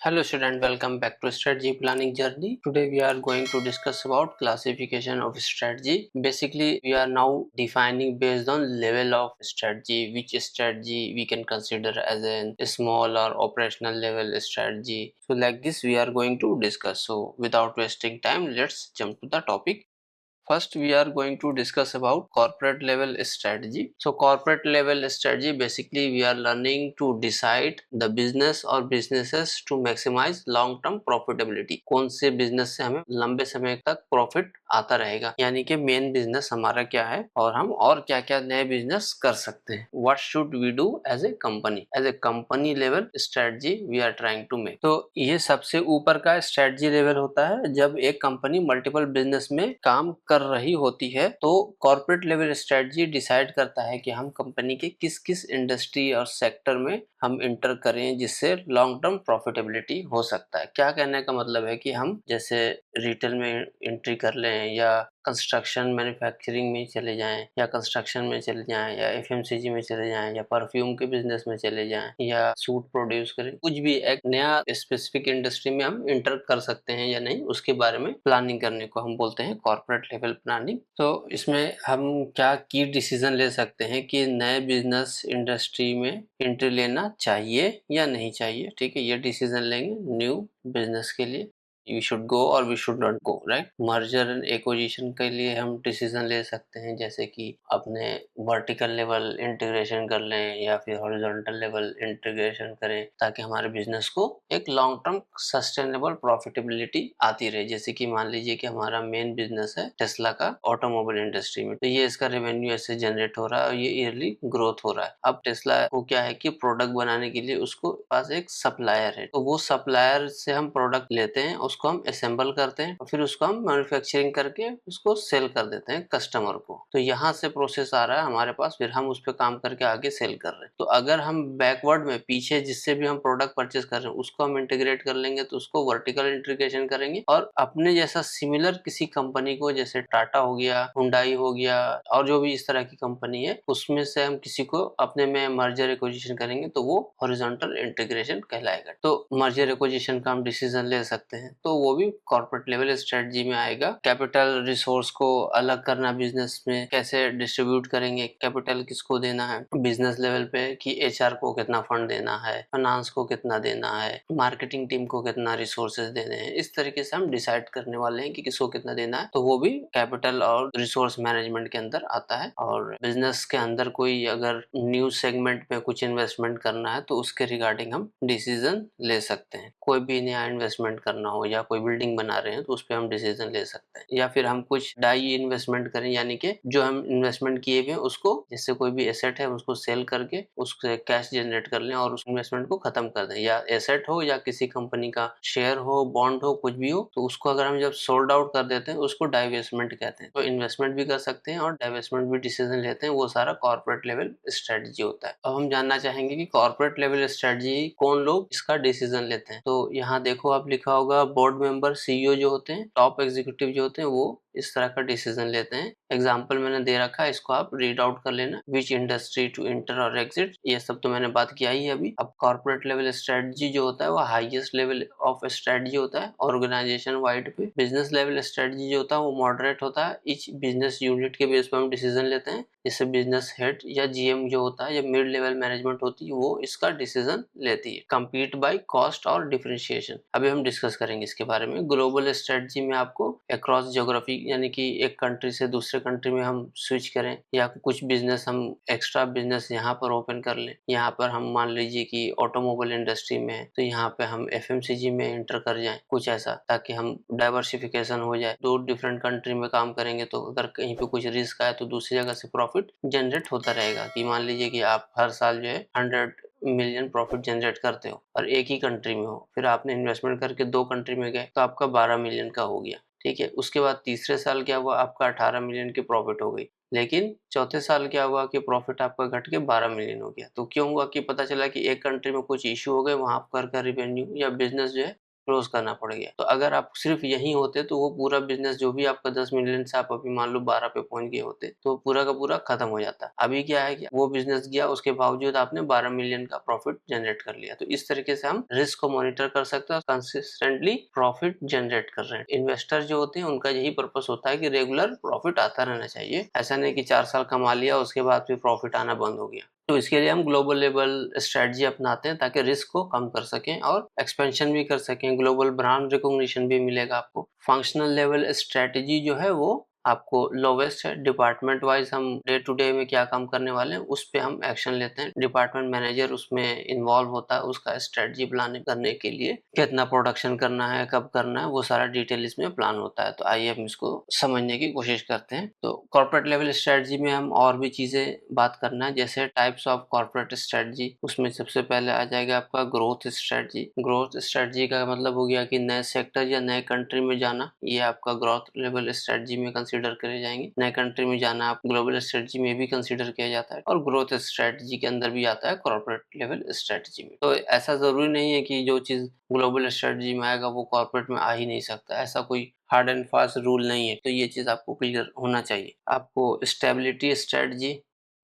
Hello student, welcome back to strategy planning journey. Today we are going to discuss about classification of strategy. Basically we are now defining based on level of strategy, which strategy we can consider as a small or operational level strategy. So like this we are going to discuss. So without wasting time, let's jump to the topic. First, we are going to discuss about corporate level strategy. So corporate level strategy, basically we are learning to decide the business or businesses to maximize long term profitability. कौन से business से हमें लंबे समय तक profit आता रहेगा, यानी कि मेन बिजनेस हमारा क्या है और हम और क्या क्या नए बिजनेस कर सकते हैं. What should we do as a company? As a company level strategy we are trying to make. तो ये सबसे ऊपर का स्ट्रेटजी लेवल होता है जब एक कंपनी मल्टीपल बिजनेस में काम कर रही होती है. तो कॉर्पोरेट लेवल स्ट्रेटजी डिसाइड करता है कि हम कंपनी के किस किस इंडस्ट्री और सेक्टर में हम इंटर करें जिससे लॉन्ग टर्म प्रॉफिटेबिलिटी हो सकता है. क्या कहने का मतलब है कि हम जैसे रिटेल में एंट्री कर लें या कंस्ट्रक्शन मैन्युफैक्चरिंग में चले जाएं या कंस्ट्रक्शन में चले जाएं या एफएमसीजी में चले जाएं या परफ्यूम के बिजनेस में चले जाएं या सूट प्रोड्यूस करें, कुछ भी एक नया स्पेसिफिक इंडस्ट्री में हम इंटर कर सकते हैं या नहीं, उसके बारे में प्लानिंग करने को हम बोलते हैं कॉर्पोरेट लेवल प्लानिंग. तो इसमें हम क्या की डिसीजन ले सकते हैं कि नए बिजनेस इंडस्ट्री में एंट्री लेना चाहिए या नहीं चाहिए. ठीक है, ये डिसीजन लेंगे न्यू बिजनेस के लिए. वी शुड गो और we should not go, right. Merger and acquisition के लिए हम डिसीजन ले सकते हैं जैसे कि अपने वर्टिकल लेवल इंटीग्रेशन कर लें या फिर हॉरिजॉन्टल लेवल इंटीग्रेशन करें ताकि हमारे बिजनेस को एक लॉन्ग टर्म सस्टेनेबल प्रॉफिटेबिलिटी आती रहे. जैसे कि मान लीजिए कि हमारा मेन बिजनेस है टेस्ला का ऑटोमोबाइल इंडस्ट्री में, तो ये इसका रेवेन्यू ऐसे जनरेट हो रहा है और ये ईयरली ग्रोथ हो रहा है. अब टेस्ला को क्या है कि प्रोडक्ट बनाने के लिए उसको पास एक सप्लायर है, तो वो सप्लायर से हम प्रोडक्ट लेते हैं, उसको हम असेंबल करते हैं और फिर उसको हम मैन्युफैक्चरिंग करके उसको सेल कर देते हैं कस्टमर को. तो यहाँ से प्रोसेस आ रहा है हमारे पास, फिर हम उस पर काम करके आगे सेल कर रहे हैं. तो अगर हम बैकवर्ड में पीछे जिससे भी हम प्रोडक्ट परचेस कर रहे हैं उसको हम इंटीग्रेट कर लेंगे तो उसको वर्टिकल इंटीग्रेशन करेंगे और अपने जैसा सिमिलर किसी कंपनी को, जैसे टाटा हो गया, हुंडई हो गया और जो भी इस तरह की कंपनी है, उसमें से हम किसी को अपने में मर्जर एक्विजिशन करेंगे तो वो हॉरिजॉन्टल इंटीग्रेशन कहलाएगा. तो मर्जर एक्विजिशन का हम डिसीजन ले सकते हैं, तो वो भी कॉर्पोरेट लेवल स्ट्रेटजी में आएगा. कैपिटल रिसोर्स को अलग करना, बिजनेस में कैसे डिस्ट्रीब्यूट करेंगे, कैपिटल किसको देना है बिजनेस लेवल पे, कि एचआर को कितना फंड देना है, फाइनेंस को कितना देना है, मार्केटिंग टीम को कितना रिसोर्सेज देने हैं. इस तरीके से हम डिसाइड करने वाले हैं कि किसको कितना देना है. तो वो भी कैपिटल और रिसोर्स मैनेजमेंट के अंदर आता है. और बिजनेस के अंदर कोई अगर न्यू सेगमेंट में कुछ इन्वेस्टमेंट करना है तो उसके रिगार्डिंग हम डिसीजन ले सकते हैं. कोई भी नया इन्वेस्टमेंट करना हो या कोई बिल्डिंग बना रहे हैं तो उस पर हम डिसीजन ले सकते हैं. या फिर हम कुछ डाई इन्वेस्टमेंट करें, यानी कि जो हम इन्वेस्टमेंट किए हुए हैं उसको, जैसे कोई भी एसेट है उसको सेल करके उससे कैश जनरेट कर लें और उस इन्वेस्टमेंट को खत्म कर दें. या एसेट हो या किसी कंपनी का शेयर हो, बॉन्ड हो, कुछ भी हो, तो उसको अगर हम जब सोल्ड आउट कर देते हैं उसको डाइवेस्टमेंट कहते हैं. तो इन्वेस्टमेंट भी कर सकते हैं और डाइवेस्टमेंट भी डिसीजन लेते हैं. वो सारा कॉर्पोरेट लेवल स्ट्रेटजी होता है. अब हम जानना चाहेंगे कि कॉर्पोरेट लेवल स्ट्रेटजी कौन लोग इसका डिसीजन लेते हैं. तो यहाँ देखो आप लिखा होगा बोर्ड मेंबर, सीईओ जो होते हैं, टॉप एग्जीक्यूटिव जो होते हैं, वो इस तरह का डिसीजन लेते हैं. एग्जाम्पल मैंने दे रखा है, इसको आप रीड आउट कर लेना. विच इंडस्ट्री टू इंटर और एग्जिट, ये सब तो मैंने बात किया ही अभी. अब कॉर्पोरेट लेवल स्ट्रेटजी जो होता है वो हाईएस्ट लेवल ऑफ स्ट्रेटजी होता है ऑर्गेनाइजेशन वाइड पे. बिजनेस लेवल स्ट्रेटजी जो होता है वो मॉडरेट होता है. इच बिजनेस यूनिट के बेस पे हम डिसीजन लेते हैं, जिससे बिजनेस हेड या जीएम जो होता है या मिड लेवल मैनेजमेंट होती है वो इसका डिसीजन लेती है. कंपीट बाय कॉस्ट और डिफरेंशिएशन, अभी हम डिस्कस करेंगे इसके बारे में. ग्लोबल स्ट्रेटजी में आपको अक्रॉस ज्योग्राफी, यानी कि एक कंट्री से दूसरे कंट्री में हम स्विच करें या कुछ बिजनेस हम एक्स्ट्रा बिजनेस यहाँ पर ओपन कर लें. यहाँ पर हम मान लीजिए कि ऑटोमोबाइल इंडस्ट्री में है तो यहाँ पे हम एफएमसीजी में एंटर कर जाएं, कुछ ऐसा, ताकि हम डाइवर्सिफिकेशन हो जाए. दो डिफरेंट कंट्री में काम करेंगे तो अगर कहीं पे कुछ रिस्क आए तो दूसरी जगह से प्रॉफिट जनरेट होता रहेगा. कि मान लीजिए कि आप हर साल जो है 100 मिलियन प्रॉफिट जनरेट करते हो और एक ही कंट्री में हो, फिर आपने इन्वेस्टमेंट करके दो कंट्री में गए तो आपका 12 मिलियन का हो गया. ठीक है, उसके बाद तीसरे साल क्या हुआ, आपका 18 मिलियन की प्रॉफिट हो गई. लेकिन चौथे साल क्या हुआ कि प्रॉफिट आपका घट के 12 मिलियन हो गया. तो क्यों हुआ कि पता चला कि एक कंट्री में कुछ इश्यू हो गए, वहां पर का रिवेन्यू या बिजनेस जो है क्लोज करना पड़ गया। तो अगर आप सिर्फ यही होते तो वो पूरा बिजनेस जो भी आपका 10 मिलियन से आप अभी मान लो 12 पे पहुंच गए होते तो पूरा का पूरा खत्म हो जाता। अभी क्या है कि वो बिजनेस गया, उसके बावजूद आपने 12 मिलियन का प्रॉफिट जनरेट कर लिया। तो इस तरीके से हम रिस्क को मॉनिटर कर सकते हैं और कंसिस्टेंटली प्रॉफिट जनरेट कर रहे हैं। इन्वेस्टर जो होते हैं उनका यही पर्पस होता है कि रेगुलर प्रॉफिट आता रहना चाहिए। ऐसा नहीं कि 4 साल कमा लिया उसके बाद फिर प्रॉफिट आना बंद हो गया। तो इसके लिए हम ग्लोबल लेवल स्ट्रेटजी अपनाते हैं ताकि रिस्क को कम कर सकें और एक्सपेंशन भी कर सकें। ग्लोबल ब्रांड रिकॉग्निशन भी मिलेगा आपको। फंक्शनल लेवल स्ट्रेटजी जो है वो आपको लोवेस्ट है। डिपार्टमेंट वाइज हम डे टू डे में क्या काम करने वाले हैं उस पे हम एक्शन लेते हैं। डिपार्टमेंट मैनेजर उसमें इन्वॉल्व होता है, उसका स्ट्रेटजी प्लान करने के लिए कितना प्रोडक्शन करना है, कब करना है, वो सारा डिटेल इसमें प्लान होता है। तो आइए हम इसको समझने की कोशिश करते हैं। तो कॉर्पोरेट लेवल स्ट्रेटजी में हम और भी चीजें बात करना है, जैसे टाइप्स ऑफ कॉर्पोरेट स्ट्रेटजी। उसमें सबसे पहले आ जाएगा आपका ग्रोथ स्ट्रेटजी। ग्रोथ स्ट्रेटजी का मतलब हो गया कि नए सेक्टर या नए कंट्री में जाना, ये आपका ग्रोथ लेवल स्ट्रेटजी में कंसीडर करे जाएंगे। नए कंट्री में जाना आप ग्लोबल स्ट्रेटजी में भी कंसीडर किया जाता है और ग्रोथ स्ट्रेटजी के अंदर भी आता है कॉर्पोरेट लेवल स्ट्रेटजी में। तो ऐसा जरूरी नहीं है कि जो चीज ग्लोबल स्ट्रेटजी में आएगा वो कॉर्पोरेट में आ ही नहीं सकता, ऐसा कोई हार्ड एंड फास्ट रूल नहीं है। तो ये चीज आपको क्लियर होना चाहिए। आपको स्टेबिलिटी स्ट्रेटजी,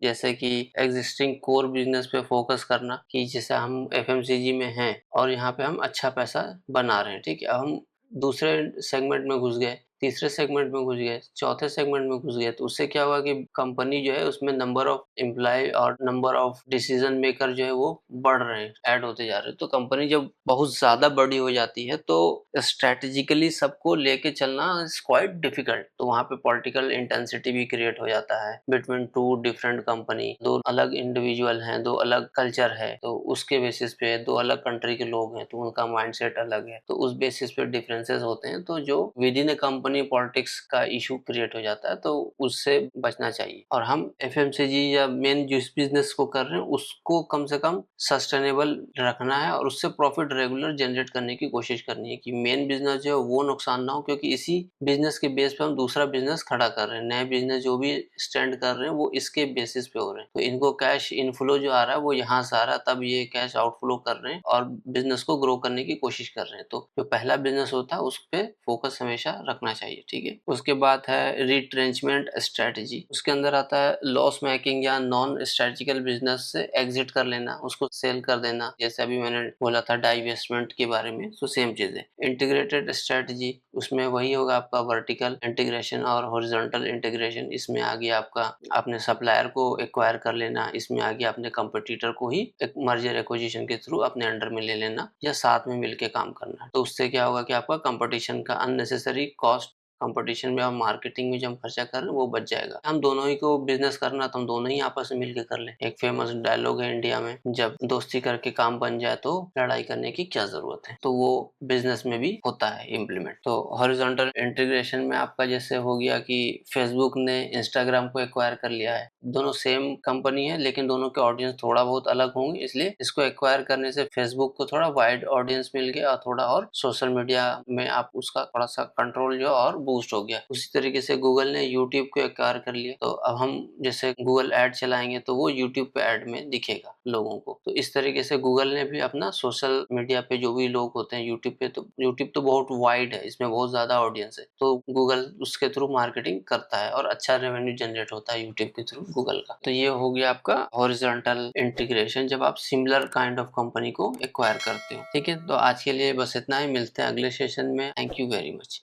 जैसे कि एग्जिस्टिंग कोर बिजनेस पे फोकस करना, कि जैसे हम एफएमसीजी में हैं और यहाँ पे हम अच्छा पैसा बना रहे हैं, ठीक है। अब हम दूसरे सेगमेंट में घुस गए, तीसरे सेगमेंट में घुस गए, चौथे सेगमेंट में घुस गए, तो उससे क्या हुआ कि कंपनी जो है उसमें नंबर ऑफ एम्प्लॉय और नंबर ऑफ डिसीजन मेकर जो है वो बढ़ रहे हैं, ऐड होते जा रहे हैं। तो कंपनी जब बहुत ज्यादा बड़ी हो जाती है तो स्ट्रेटेजिकली सबको लेके चलना इज क्वाइट डिफिकल्ट। तो वहाँ पे पॉलिटिकल इंटेंसिटी भी क्रिएट हो जाता है बिटवीन टू डिफरेंट कंपनी। दो अलग इंडिविजुअल हैं, दो अलग कल्चर है, तो उसके बेसिस पे दो अलग कंट्री के लोग हैं तो उनका माइंडसेट अलग है, तो उस बेसिस पे डिफरेंसेस होते हैं। तो जो with in A company politics का इशू क्रिएट हो जाता है, तो उससे बचना चाहिए। और हम एफएमसीजी या मेन जिस बिजनेस को कर रहे हैं उसको कम से कम सस्टेनेबल रखना है और उससे प्रॉफिट रेगुलर जनरेट करने की कोशिश करनी है कि मेन बिजनेस जो है वो नुकसान ना हो, क्योंकि इसी बिजनेस के बेस पे हम दूसरा बिजनेस खड़ा कर रहे हैं। नए बिजनेस जो भी स्टैंड कर रहे हैं वो इसके बेसिस पे हो रहे हैं। तो इनको कैश इनफ्लो जो आ रहा है वो यहाँ से आ रहा है, तब ये कैश आउटफ्लो कर रहे हैं और बिजनेस को ग्रो करने की कोशिश कर रहे हैं। तो जो पहला बिजनेस होता है उस पे फोकस हमेशा रखना चाहिए, ठीक है। उसके बाद है रिट्रेंचमेंट स्ट्रेटजी। उसके अंदर आता है लॉस मेकिंग या नॉन स्ट्रेटेजिकल बिजनेस से एग्जिट कर लेना, उसको सेल कर देना, जैसे अभी मैंने बोला था डाइवेस्टमेंट के बारे में। तो सेम चीज है। इंटीग्रेटेड स्ट्रेटजी, उसमें वही होगा आपका वर्टिकल इंटीग्रेशन और हॉरिजॉन्टल इंटीग्रेशन। इसमें आ गया आपका अपने सप्लायर को एक्वायर कर लेना, इसमें आ गया अपने कंपटीटर को ही एक मर्जर एक्विजिशन के थ्रू अपने अंडर में ले लेना या साथ में मिलके काम करना। तो उससे क्या होगा कि आपका कंपटीशन का अननेसेसरी कॉस्ट, कंपटीशन में और मार्केटिंग में जो हम खर्चा कर रहे हैं वो बच जाएगा। हम दोनों ही को बिजनेस करना तो हम दोनों ही आपस में मिलकर कर लें। एक फेमस डायलॉग है इंडिया में, जब दोस्ती करके काम बन जाए तो लड़ाई करने की क्या जरूरत है। तो वो बिजनेस में भी होता है इम्प्लीमेंट। तो हॉरिजॉन्टल इंटीग्रेशन में आपका जैसे हो गया कि फेसबुक ने इंस्टाग्राम को एक्वायर कर लिया है। दोनों सेम कंपनी है लेकिन दोनों के ऑडियंस थोड़ा बहुत अलग होंगे, इसलिए इसको एक्वायर करने से फेसबुक को थोड़ा वाइड ऑडियंस मिल गया और थोड़ा और सोशल मीडिया में आप उसका थोड़ा सा कंट्रोल जो और बूस्ट हो गया। उसी तरीके से गूगल ने यूट्यूब को एक्वायर कर लिया, तो अब हम जैसे गूगल ऐड चलाएंगे तो वो यूट्यूब पे ऐड में दिखेगा लोगों को। तो इस तरीके से गूगल ने भी अपना सोशल मीडिया पे जो भी लोग होते हैं यूट्यूब पे, तो यूट्यूब तो बहुत वाइड है, इसमें बहुत ज्यादा ऑडियंस है, तो गूगल उसके थ्रू मार्केटिंग करता है और अच्छा रेवेन्यू जनरेट होता है यूट्यूब के थ्रू गूगल का। तो ये हो गया आपका हॉरिजॉन्टल इंटीग्रेशन, जब आप सिमिलर काइंड ऑफ कंपनी को एक्वायर करते हो, ठीक है। तो आज के लिए बस इतना ही, मिलते हैं अगले सेशन में। Thank you very much.